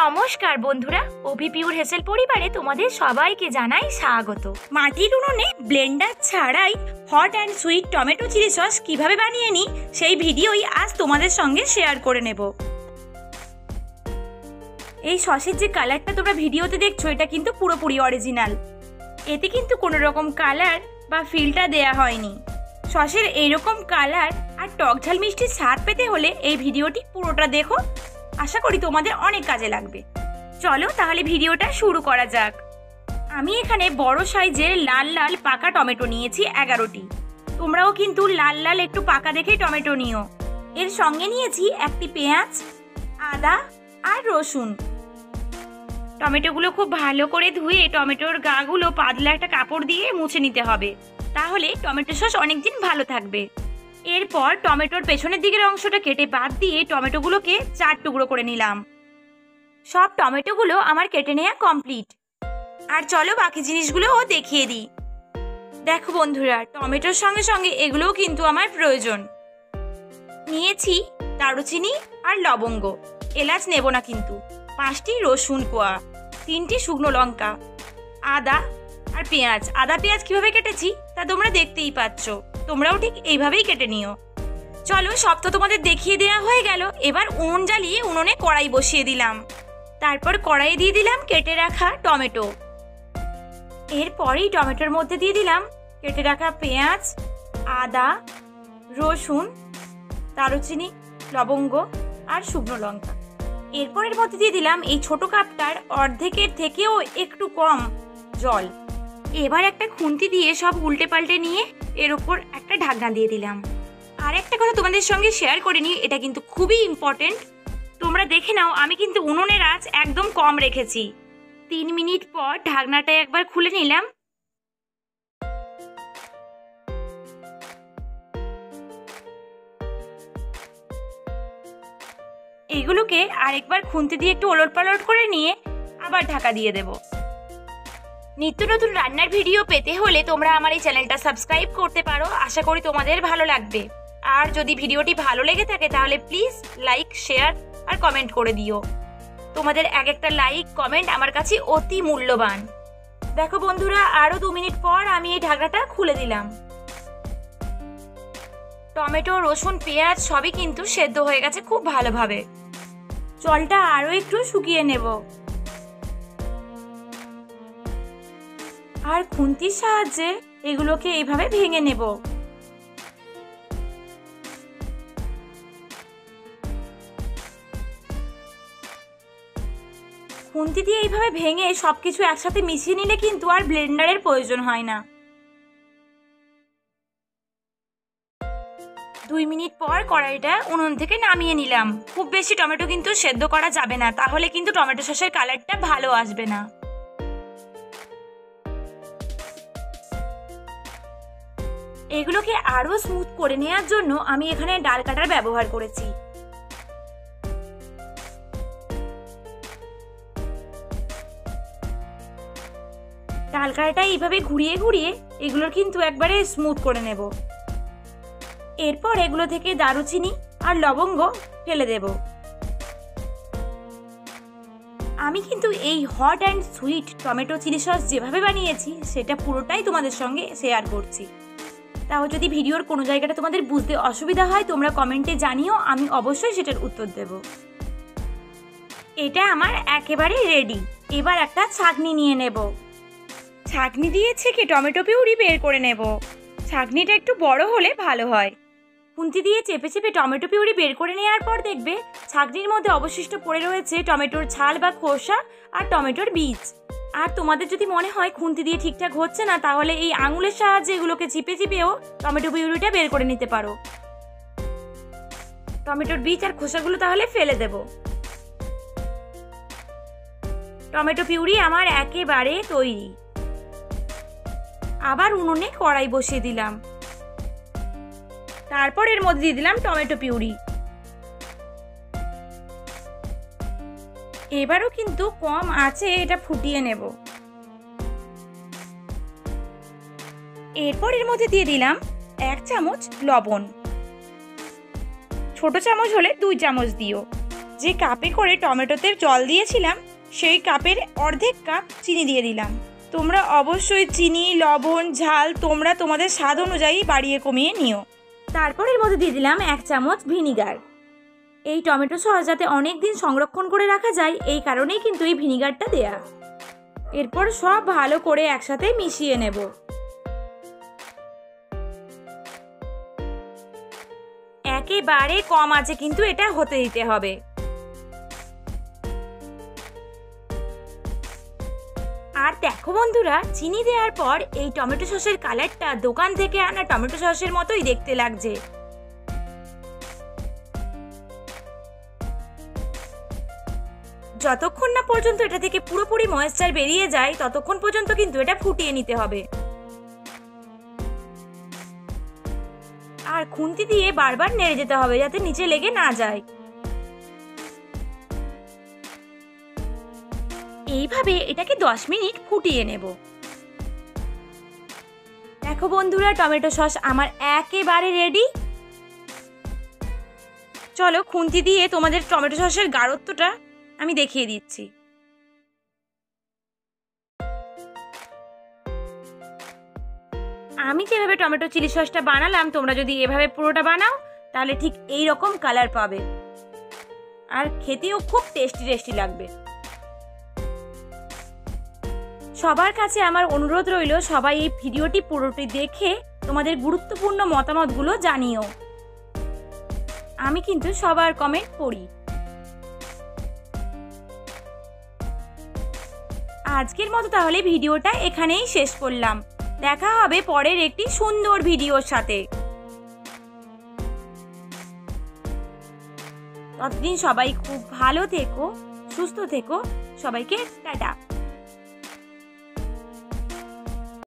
নমস্কার বন্ধুরা, অভি পিওর হেসেল পরিবারে তোমাদের সবাইকে জানাই স্বাগত। মাটির উনুনে ব্লেন্ডার ছাড়াই hot and sweet tomato chilli sauce কিভাবে বানিয়ে নিই সেই ভিডিওই আজ তোমাদের সঙ্গে শেয়ার করে নেব। এই সসের যে কালারটা তোমরা ভিডিওতে দেখছো এটা কিন্তু পুরোপুরি অরিজিনাল। এতে কিন্তু কোনো রকম কালার বা ফিল্টার দেয়া হয়নি। সসের এইরকম কালার আর টক ঝাল মিষ্টির স্বাদ পেতে হলে এই ভিডিওটি পুরোটা দেখো, আশা করি তোমাদের অনেক কাজে লাগবে। চলো তাহলে ভিডিওটা শুরু করা যাক। আমি এখানে বড় সাইজের লাল লাল পাকা টমেটো নিয়েছি 11টি। তোমরাও কিন্তু লাল লাল একটু পাকা দেখে টমেটো নিও। এর সঙ্গে নিয়েছি একটি পেঁয়াজ, আদা আর রসুন। টমেটোগুলো খুব ভালো করে ধুয়ে টমেটোর গাগুলো পাতলা একটা কাপড় দিয়ে মুছে নিতে হবে, তাহলে টমেটো সস অনেকদিন ভালো থাকবে। এরপর টমেটোর পেছনের দিকের অংশটা কেটে বাদ দিয়ে টমেটোগুলোকে 4 টুকরো করে নিলাম। সব টমেটোগুলো আমার কেটে নেওয়া কমপ্লিট। আর চলো বাকি জিনিসগুলোও দেখিয়ে দিই। দেখো বন্ধুরা, টমেটোর সঙ্গে সঙ্গে এগুলোও কিন্তু আমার প্রয়োজন। নিয়েছি দারুচিনি আর লবঙ্গ, এলাচ নেব না কিন্তু, 5টি রসুন কোয়া, 3টি শুকনো লঙ্কা, আদা আর পেঁয়াজ। আদা পেঁয়াজ কিভাবে কেটেছি তা তোমরা দেখতেই পাচ্ছ, তোমরাও ঠিক এইভাবেই কেটে নিও। চলো সব তো তোমাদের দেখিয়ে দেওয়া হয়ে গেল। এবার উনুন জ্বালিয়ে উনুনে কড়াই বসিয়ে দিলাম। তারপর কড়াইয়ে দিয়ে দিলাম কেটে রাখা টমেটো। এরপরেই টমেটোর মধ্যে দিয়ে দিলাম কেটে রাখা পেঁয়াজ, আদা, রসুন, দারুচিনি, লবঙ্গ আর শুকনো লঙ্কা। এরপরের মধ্যে দিয়ে দিলাম এই ছোট কাপটার অর্ধেকের থেকেও একটু কম জল। এবার একটা খুন্তি দিয়ে সব উল্টে পাল্টে নিয়ে এর ওপর একটা ঢাকনা দিয়ে দিলাম। আর একটা কথা তোমাদের সঙ্গে শেয়ার করে নিই, এটা কিন্তু খুবই ইম্পর্টেন্ট। তোমরা দেখে নাও, আমি কিন্তু উনুনের আঁচ একদম কম রেখেছি। 3 মিনিট পর ঢাকনাটা একবার খুলে নিলাম। এইগুলোকে আরেকবার খুন্তি দিয়ে একটু ওলট পালট করে নিয়ে আবার ঢাকা দিয়ে দেব। নিত্য নতুন রান্নার ভিডিও পেতে হলে তোমরা আমার এই চ্যানেলটা সাবস্ক্রাইব করতে পারো, আশা করি তোমাদের ভালো লাগবে। আর যদি ভিডিওটি ভালো লেগে থাকে তাহলে প্লিজ লাইক, শেয়ার আর কমেন্ট করে দিও। তোমাদের এক একটা লাইক কমেন্ট আমার কাছে অতি মূল্যবান। দেখো বন্ধুরা, আরও 2 মিনিট পর আমি এই ঢাকনাটা খুলে দিলাম। টমেটো, রসুন, পেঁয়াজ সবই কিন্তু সেদ্ধ হয়ে গেছে খুব ভালোভাবে। জলটা আরও একটু শুকিয়ে নেব। আর খুন্তির সাহায্যে এগুলোকে এইভাবে ভেঙে নেব। খুন্তি দিয়ে এইভাবে ভেঙে সবকিছু একসাথে মিশিয়ে নিলে কিন্তু আর ব্লেন্ডারের প্রয়োজন হয় না। 2 মিনিট পর কড়াইটা উনুন থেকে নামিয়ে নিলাম। খুব বেশি টমেটো কিন্তু সেদ্ধ করা যাবে না, তাহলে কিন্তু টমেটো সসের কালারটা ভালো আসবে না। এগুলোকে আরো স্মুথ করে নেওয়ার জন্য আমি এখানে ডাল কাটার ব্যবহার করেছি। ডাল কাটাটা এইভাবে ঘুরিয়ে ঘুরিয়ে এগুলোর কিন্তু একবারে স্মুথ করে নেব। এরপর এগুলো থেকে দারুচিনি আর লবঙ্গ ফেলে দেব। আমি কিন্তু এই hot and sweet tomato chilli sauce যেভাবে বানিয়েছি সেটা পুরোটাই তোমাদের সঙ্গে শেয়ার করছি। তাও যদি ভিডিওর কোনো জায়গাটা তোমাদের বুঝতে অসুবিধা হয় তোমরা কমেন্টে জানিও, আমি অবশ্যই সেটার উত্তর দেব। এটা আমার একেবারে রেডি। এবার একটা ছাঁকনি নিয়ে নেব। ছাঁকনি দিয়ে ছেঁকে টমেটো পিউরি বের করে নেব। ছাঁকনিটা একটু বড় হলে ভালো হয়। খুন্তি দিয়ে চেপে চেপে টমেটো পিউরি বের করে নেওয়ার পর দেখবে ছাঁকনির মধ্যে অবশিষ্ট পড়ে রয়েছে টমেটোর ছাল বা খোসা আর টমেটোর বীজ। আর তোমাদের যদি মনে হয় খুন্তি দিয়ে ঠিকঠাক হচ্ছে না, তাহলে এই আঙুলের সাহায্যে এগুলোকে চিপে চিপেও টমেটো পিউরিটা বের করে নিতে পারো। টমেটোর বীজ আর খোসাগুলো তাহলে ফেলে দেব। টমেটো পিউরি আমার একেবারে তৈরি। আবার উনুনে কড়াই বসিয়ে দিলাম। তারপর এর মধ্যে দিয়ে দিলাম টমেটো পিউরি। এবারও কিন্তু কম আঁচে এটা ফুটিয়ে নেব। এরপর এর মধ্যে দিয়ে দিলাম 1 চামচ লবণ। ছোট চামচ হলে 2 চামচ দিও। যে কাপে করে টমেটোতে জল দিয়েছিলাম সেই কাপের অর্ধেক কাপ চিনি দিয়ে দিলাম। তোমরা অবশ্যই চিনি, লবণ, ঝাল তোমরা তোমাদের স্বাদ অনুযায়ী বাড়িয়ে কমিয়ে নিও। তারপর এর মধ্যে দিয়ে দিলাম 1 চামচ ভিনিগার। এই টমেটো সস যাতে অনেক দিন সংরক্ষণ করে রাখা যায় এই কারণেই কিন্তু এই ভিনিগারটা দেয়া। এরপর সব ভালো করে একসাথে মিশিয়ে নেব। একেবারে কম আঁচে কিন্তু এটা হতে দিতে হবে। আর দেখো বন্ধুরা, চিনি দেওয়ার পর এই টমেটো সসের কালারটা দোকান থেকে আনা টমেটো সসের মতোই দেখতে লাগছে। যতক্ষণ না পর্যন্ত এটা থেকে পুরোপুরি ময়েশ্চার বেরিয়ে যায় ততক্ষণ পর্যন্ত কিন্তু এটা ফুটিয়ে নিতে হবে। আর খুন্তি দিয়ে বারবার নেড়ে যেতে হবে যাতে নিচে লেগে না যায়। এইভাবে এটাকে 10 মিনিট ফুটিয়ে নেব। দেখো বন্ধুরা, টমেটো সস আমার একেবারে রেডি। চলো খুন্তি দিয়ে তোমাদের টমেটো সসের গাঢ়ত্বটা আমি দেখিয়ে দিচ্ছি। আমি যেভাবে টমেটো চিলি সসটা বানালাম তোমরা যদি এভাবে পুরোটা বানাও তাহলে ঠিক এই রকম কালার পাবে, আর খেতেও খুব টেস্টি লাগবে। সবার কাছে আমার অনুরোধ রইল, সবাই এই ভিডিওটি পুরোটি দেখে তোমাদের গুরুত্বপূর্ণ মতামতগুলো জানিও। আমি কিন্তু সবার কমেন্ট পড়ি। আজকের মতো তাহলে ভিডিওটা এখানেই শেষ করলাম। দেখা হবে পরের একটি সুন্দর ভিডিওর সাথে। ততদিন সবাই খুব ভালো থেকো, সুস্থ থেকো। সবাইকে টাটা।